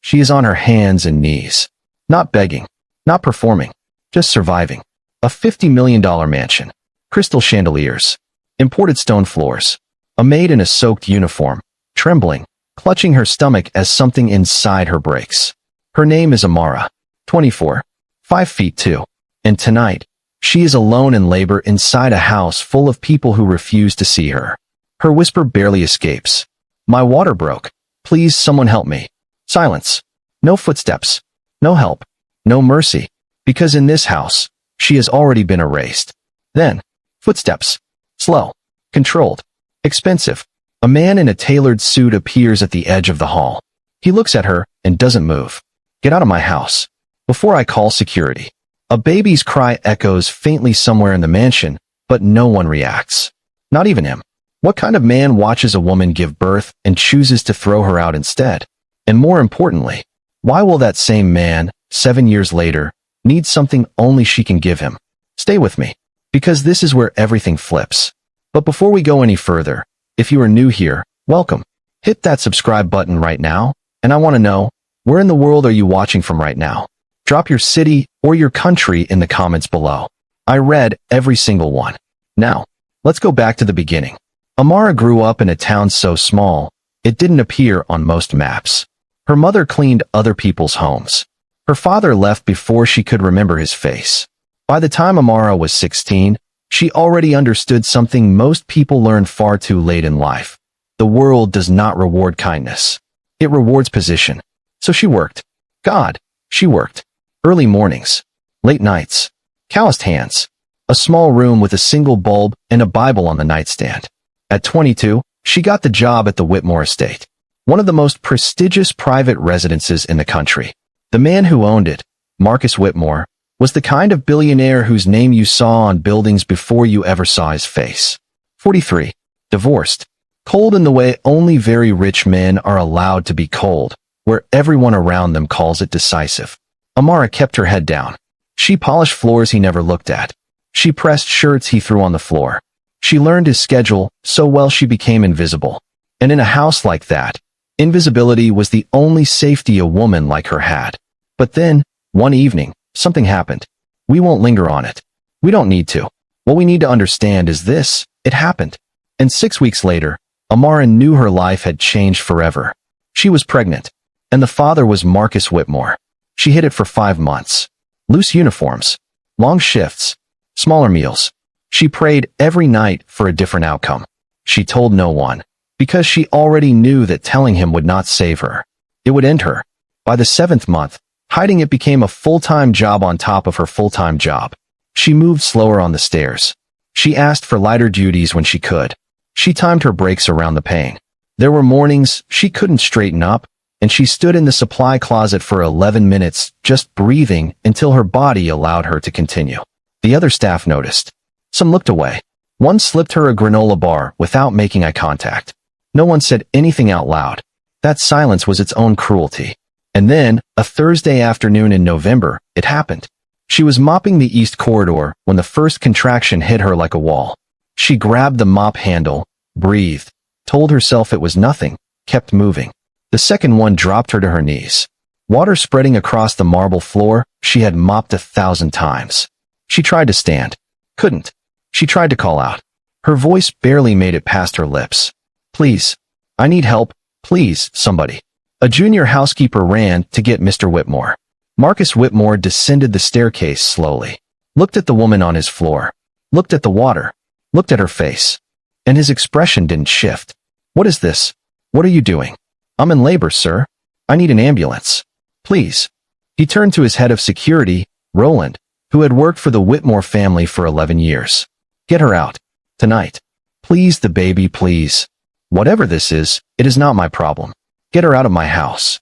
She is on her hands and knees. Not begging. Not performing. Just surviving. A $50 million mansion. Crystal chandeliers. Imported stone floors. A maid in a soaked uniform, trembling, clutching her stomach as something inside her breaks. Her name is Amara. 24. 5'2". And tonight, she is alone in labor inside a house full of people who refuse to see her. Her whisper barely escapes. My water broke. Please, someone help me. Silence. No footsteps. No help. No mercy. Because in this house, she has already been erased. Then, footsteps. Slow. Controlled. Expensive. A man in a tailored suit appears at the edge of the hall. He looks at her and doesn't move. Get out of my house. Before I call security. A baby's cry echoes faintly somewhere in the mansion, but no one reacts. Not even him. What kind of man watches a woman give birth and chooses to throw her out instead? And more importantly, why will that same man, 7 years later, need something only she can give him? Stay with me, because this is where everything flips. But before we go any further, if you are new here, welcome. Hit that subscribe button right now, and I want to know, where in the world are you watching from right now? Drop your city or your country in the comments below. I read every single one. Now, let's go back to the beginning. Amara grew up in a town so small, it didn't appear on most maps. Her mother cleaned other people's homes. Her father left before she could remember his face. By the time Amara was 16, she already understood something most people learn far too late in life. The world does not reward kindness. It rewards position. So she worked. God, she worked. Early mornings. Late nights. Calloused hands. A small room with a single bulb and a Bible on the nightstand. At 22, she got the job at the Whitmore estate, one of the most prestigious private residences in the country. The man who owned it, Marcus Whitmore, was the kind of billionaire whose name you saw on buildings before you ever saw his face. 43. Divorced. Cold in the way only very rich men are allowed to be cold, where everyone around them calls it decisive. Amara kept her head down. She polished floors he never looked at. She pressed shirts he threw on the floor. She learned his schedule so well she became invisible. And in a house like that, invisibility was the only safety a woman like her had. But then, one evening, something happened. We won't linger on it. We don't need to. What we need to understand is this: it happened. And 6 weeks later, Amara knew her life had changed forever. She was pregnant. And the father was Marcus Whitmore. She hid it for 5 months. Loose uniforms. Long shifts. Smaller meals. She prayed every night for a different outcome. She told no one, because she already knew that telling him would not save her. It would end her. By the 7th month, hiding it became a full-time job on top of her full-time job. She moved slower on the stairs. She asked for lighter duties when she could. She timed her breaks around the pain. There were mornings she couldn't straighten up, and she stood in the supply closet for 11 minutes, just breathing until her body allowed her to continue. The other staff noticed. Some looked away. One slipped her a granola bar without making eye contact. No one said anything out loud. That silence was its own cruelty. And then, a Thursday afternoon in November, it happened. She was mopping the east corridor when the first contraction hit her like a wall. She grabbed the mop handle, breathed, told herself it was nothing, kept moving. The second one dropped her to her knees. Water spreading across the marble floor she had mopped 1,000 times. She tried to stand. Couldn't. She tried to call out. Her voice barely made it past her lips. Please. I need help. Please, somebody. A junior housekeeper ran to get Mr. Whitmore. Marcus Whitmore descended the staircase slowly. Looked at the woman on his floor. Looked at the water. Looked at her face. And his expression didn't shift. What is this? What are you doing? I'm in labor, sir. I need an ambulance. Please. He turned to his head of security, Roland, who had worked for the Whitmore family for 11 years. Get her out. Tonight. Please, the baby, please. Whatever this is, it is not my problem. Get her out of my house.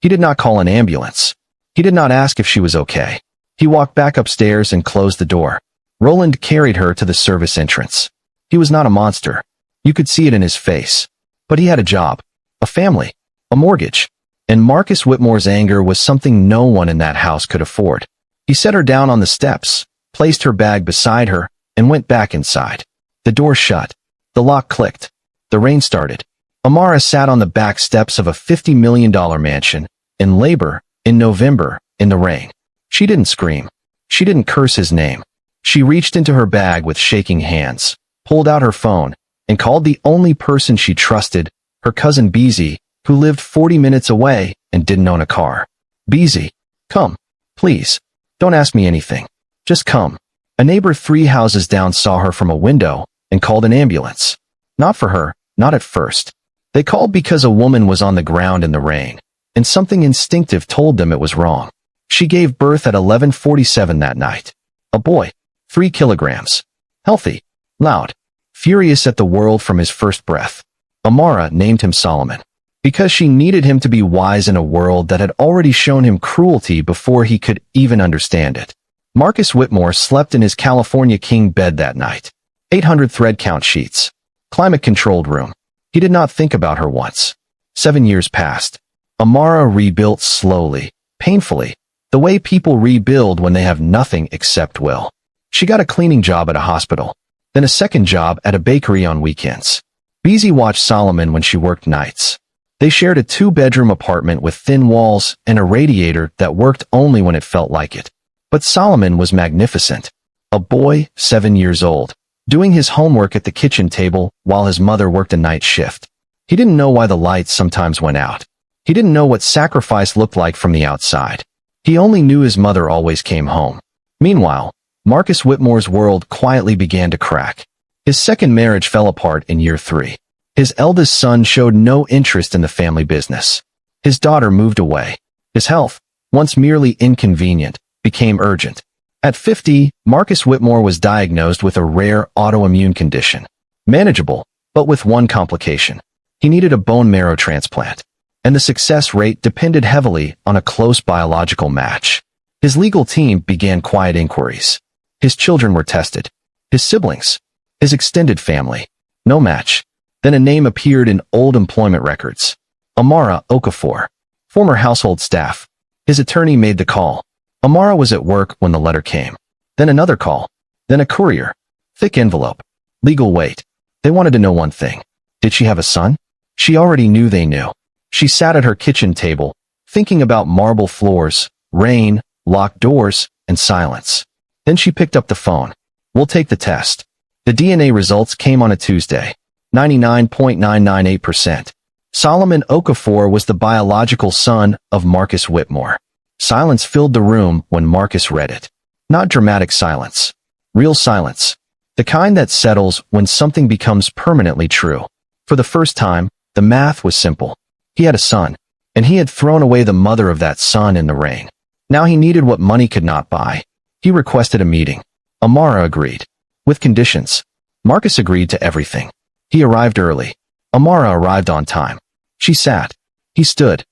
He did not call an ambulance. He did not ask if she was okay. He walked back upstairs and closed the door. Roland carried her to the service entrance. He was not a monster. You could see it in his face. But he had a job. A family. A mortgage. And Marcus Whitmore's anger was something no one in that house could afford. He set her down on the steps, placed her bag beside her, and went back inside. The door shut. The lock clicked. The rain started. Amara sat on the back steps of a $50 million mansion, in labor, in November, in the rain. She didn't scream. She didn't curse his name. She reached into her bag with shaking hands, pulled out her phone, and called the only person she trusted, her cousin Beezy, who lived 40 minutes away and didn't own a car. Beezy, come, please. Don't ask me anything. Just come. A neighbor 3 houses down saw her from a window and called an ambulance. Not for her, not at first. They called because a woman was on the ground in the rain, and something instinctive told them it was wrong. She gave birth at 11:47 that night. A boy, 3 kilograms. Healthy, loud, furious at the world from his first breath. Amara named him Solomon, because she needed him to be wise in a world that had already shown him cruelty before he could even understand it. Marcus Whitmore slept in his California king bed that night. 800 thread count sheets. Climate-controlled room. He did not think about her once. 7 years passed. Amara rebuilt slowly, painfully, the way people rebuild when they have nothing except will. She got a cleaning job at a hospital, then a second job at a bakery on weekends. Beezy watched Solomon when she worked nights. They shared a 2-bedroom apartment with thin walls and a radiator that worked only when it felt like it. But Solomon was magnificent. A boy, 7 years old, doing his homework at the kitchen table while his mother worked a night shift. He didn't know why the lights sometimes went out. He didn't know what sacrifice looked like from the outside. He only knew his mother always came home. Meanwhile, Marcus Whitmore's world quietly began to crack. His second marriage fell apart in year 3. His eldest son showed no interest in the family business. His daughter moved away. His health, once merely inconvenient, became urgent. At 50, Marcus Whitmore was diagnosed with a rare autoimmune condition. Manageable, but with one complication. He needed a bone marrow transplant, and the success rate depended heavily on a close biological match. His legal team began quiet inquiries. His children were tested. His siblings. His extended family. No match. Then a name appeared in old employment records. Amara Okafor, former household staff. His attorney made the call. Amara was at work when the letter came. Then another call. Then a courier. Thick envelope. Legal weight. They wanted to know one thing. Did she have a son? She already knew they knew. She sat at her kitchen table, thinking about marble floors, rain, locked doors, and silence. Then she picked up the phone. We'll take the test. The DNA results came on a Tuesday. 99.998%. Solomon Okafor was the biological son of Marcus Whitmore. Silence filled the room when Marcus read it. Not dramatic silence. Real silence. The kind that settles when something becomes permanently true. For the first time, the math was simple. He had a son, and he had thrown away the mother of that son in the rain. Now he needed what money could not buy. He requested a meeting. Amara agreed. With conditions. Marcus agreed to everything. He arrived early. Amara arrived on time. She sat. He stood.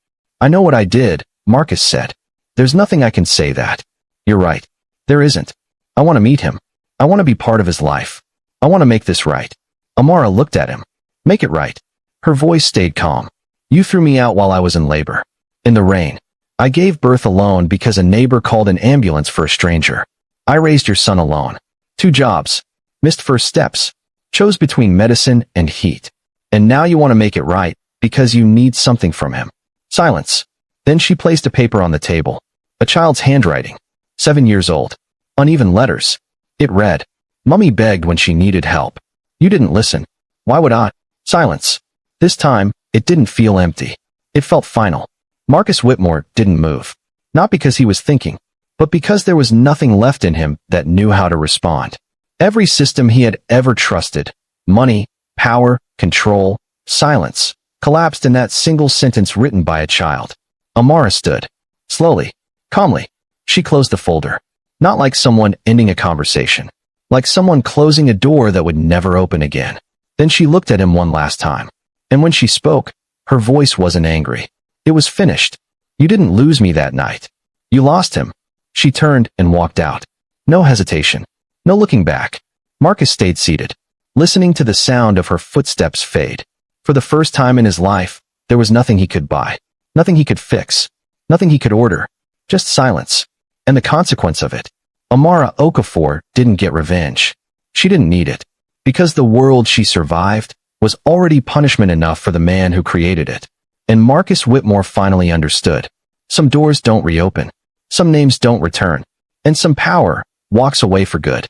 I know what I did, Marcus said. There's nothing I can say that. You're right. There isn't. I want to meet him. I want to be part of his life. I want to make this right. Amara looked at him. Make it right. Her voice stayed calm. You threw me out while I was in labor. In the rain. I gave birth alone because a neighbor called an ambulance for a stranger. I raised your son alone. 2 jobs. Missed first steps. Chose between medicine and heat. And now you want to make it right because you need something from him. Silence. Then she placed a paper on the table. A child's handwriting. 7 years old. Uneven letters. It read. Mummy begged when she needed help. You didn't listen. Why would I? Silence. This time, it didn't feel empty. It felt final. Marcus Whitmore didn't move. Not because he was thinking, but because there was nothing left in him that knew how to respond. Every system he had ever trusted, money, power, control, silence, collapsed in that single sentence written by a child. Amara stood. Slowly, calmly, she closed the folder. Not like someone ending a conversation. Like someone closing a door that would never open again. Then she looked at him one last time. And when she spoke, her voice wasn't angry. It was finished. You didn't lose me that night. You lost him. She turned and walked out. No hesitation. No looking back. Marcus stayed seated, listening to the sound of her footsteps fade. For the first time in his life, there was nothing he could buy. Nothing he could fix. Nothing he could order. Just silence. And the consequence of it. Amara Okafor didn't get revenge. She didn't need it. Because the world she survived was already punishment enough for the man who created it. And Marcus Whitmore finally understood. Some doors don't reopen. Some names don't return. And some power walks away for good.